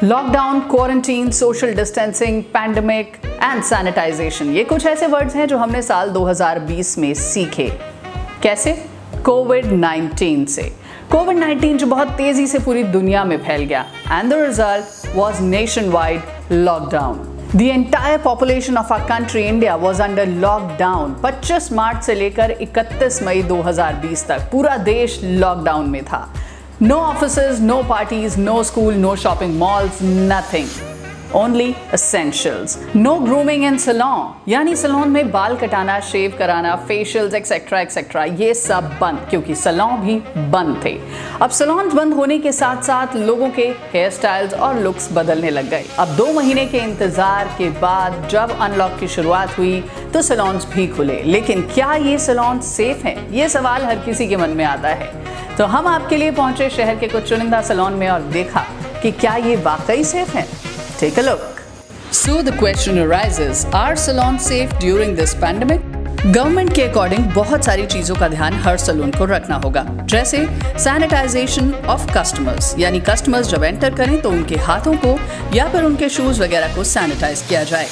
Lockdown, quarantine, social distancing, pandemic and sanitization, ये कुछ ऐसे वर्ड्स हैं जो हमने साल 2020 में सीखे। कैसे? कोविड-19 से। कोविड-19 जो बहुत तेजी से पूरी दुनिया में फैल गया and the result was nation wide lockdown. The entire population of our country, India, was under lockdown। 25 मार्च से लेकर 31 मई 2020 तक पूरा देश लॉकडाउन में था। No offices, no parties, no school, no shopping malls, nothing। Only essentials। No grooming in salon, यानी salon में बाल कटाना, शेव कराना, फेशियल्स एक्सेट्रा एक्सेट्रा, ये सब बंद, क्योंकि सैलून भी बंद थे। अब सैलून बंद होने के साथ साथ लोगों के हेयर स्टाइल्स और लुक्स बदलने लग गए। अब 2 महीने के इंतजार के बाद जब अनलॉक की शुरुआत हुई तो सैलून्स भी खुले, लेकिन क्या ये सैलून सेफ हैं? ये सवाल हर किसी के मन में आता है। तो हम आपके लिए पहुंचे शहर के कुछ चुनिंदा सैलून में और देखा कि क्या ये वाकई सेफ हैं? Take a look। So the question arises, are salons safe during this pandemic? Government के अकॉर्डिंग बहुत सारी चीजों का ध्यान हर सैलून को रखना होगा, जैसे सैनिटाइजेशन ऑफ कस्टमर्स, यानी कस्टमर्स जब एंटर करें तो उनके हाथों को या फिर उनके शूज वगैरह को सैनिटाइज किया जाए।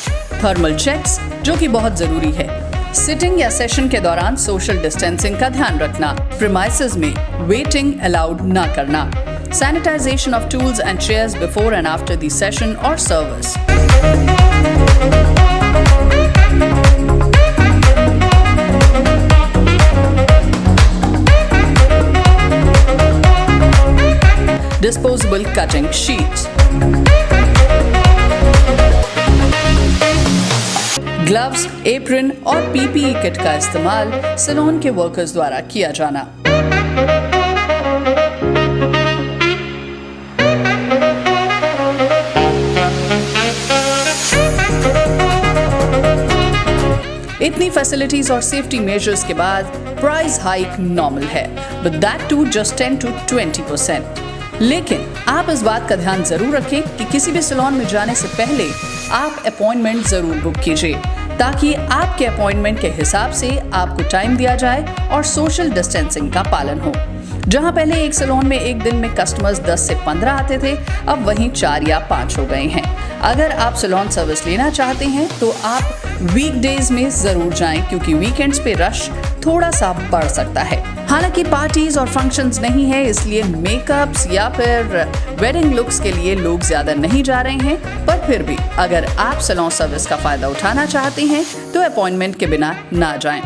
थर्मल चेक्स, जो कि बहुत जरूरी है। सिटिंग या सेशन के दौरान सोशल डिस्टेंसिंग का ध्यान रखना। प्रीमाइसेस में वेटिंग अलाउड ना करना। Sanitization of tools and chairs before and after the session or service। Disposable cutting sheets। Gloves, apron और PPE किट का इस्तेमाल सैलून के वर्कर्स द्वारा किया जाना। इतनी फैसिलिटीज और सेफ्टी मेजर्स के बाद प्राइस हाइक नॉर्मल है, but that to just 10 to 20%। लेकिन आप इस बात का ध्यान जरूर रखें कि किसी भी सैलून में जाने से पहले आप अपॉइंटमेंट जरूर बुक कीजिए, ताकि आपके अपॉइंटमेंट के हिसाब से आपको टाइम दिया जाए और सोशल डिस्टेंसिंग का पालन हो। जहां पहले एक सैलून में एक दिन में कस्टमर्स 10 से 15 आते थे, अब वहीं 4 या 5 हो गए हैं। अगर आप सैलून सर्विस लेना चाहते हैं तो आप वीकडेज में जरूर जाएं, क्योंकि वीकेंड्स पे रश थोड़ा सा बढ़ सकता है। हालांकि पार्टीज और फंक्शंस नहीं है, इसलिए मेकअप्स या फिर वेडिंग लुक्स के लिए लोग ज्यादा नहीं जा रहे हैं, पर फिर भी अगर आप सैलून सर्विस का फायदा उठाना चाहते हैं तो अपॉइंटमेंट के बिना ना जाएं।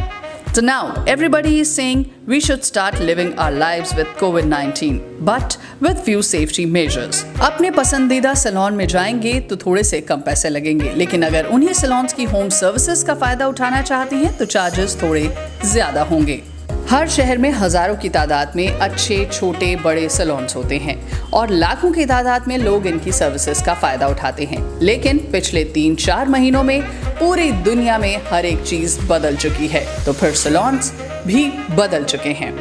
So now everybody is saying we should start living our lives with COVID-19, but with few safety measures। अपने पसंदीदा सैलून में जाएंगे तो थोड़े से कम पैसे लगेंगे, लेकिन अगर उन्हीं सैलून्स की होम सर्विसेज का फायदा उठाना चाहते हैं तो चार्जेस थोड़े ज्यादा होंगे। हर शहर में हजारों की तादाद में अच्छे छोटे बड़े सैलून्स होते हैं और लाखों की तादाद में लोग इनकी सर्विसेज का फायदा उठाते हैं, लेकिन पिछले 3-4 महीनों में पूरी दुनिया में हर एक चीज बदल चुकी है, तो फिर सैलून्स भी बदल चुके हैं।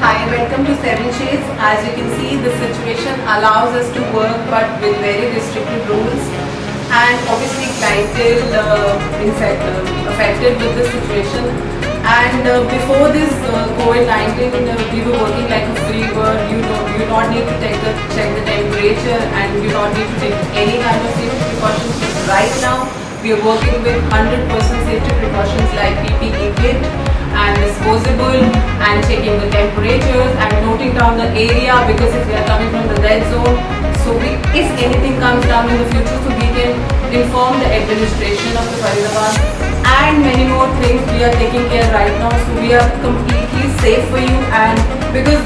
Hi, welcome to Seven Shades। As you can see, the situation allows us to work, but with very restricted rules, and obviously clientele affected with this situation. And before this COVID-19, we were working like a free bird. You not need to check the temperature, and you not need to take any kind of safety precautions. Right now, we are working with 100% safety precautions like PPE kit and disposable, and checking the temperatures and noting down the area, because if we are coming from the red zone, so if anything comes down in the future, so we can inform the administration of the Faridabad, and many more things we are taking care right now, so we are completely safe for you. And because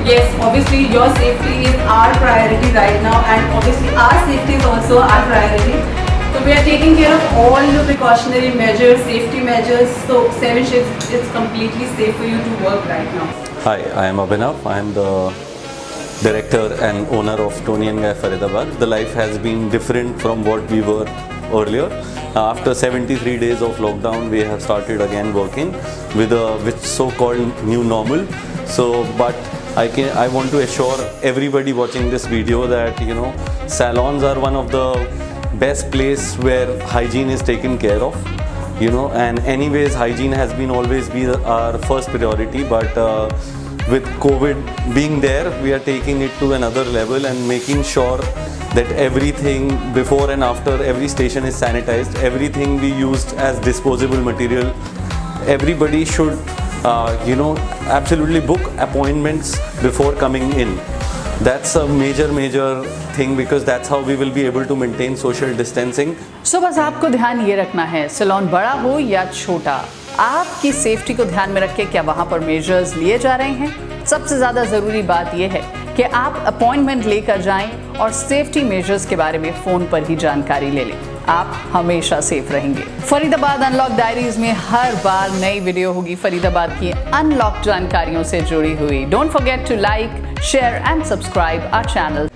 yes, obviously your safety is our priority right now, and obviously our safety is also our priority. So we are taking care of all the precautionary measures, safety measures, so Seven Shades is completely safe for you to work right now. Hi, I am Abhinav. I am the director and owner of Tony & Guy Faridabad. The life has been different from what we were earlier. After 73 days of lockdown, we have started again working with so-called new normal. So, but I want to assure everybody watching this video that salons are one of the best place where hygiene is taken care of. And anyways hygiene has been always be our first priority, but with COVID being there, we are taking it to another level and making sure that everything before and after every station is sanitized, everything we used as disposable material. Everybody should, absolutely book appointments before coming in. That's a major thing because that's how we will be able to maintain social distancing. सो बस आपको ध्यान ये रखना है, salon बड़ा हो या छोटा, आपकी सेफ्टी को ध्यान में रख के क्या वहाँ पर मेजर्स लिए जा रहे हैं। सबसे ज़्यादा ज़रूरी बात यह है कि आप अपॉइंटमेंट लेकर जाएं और सेफ्टी मेजर्स के बारे में फ़ोन पर ही जानकारी ले लें। आप हमेशा सेफ रहेंगे। फरीदाबाद अनलॉक डायरीज में हर बार नई वीडियो होगी फरीदाबाद की अनलॉक जानकारियों से जुड़ी हुई। Don't forget to like, share and subscribe our channel.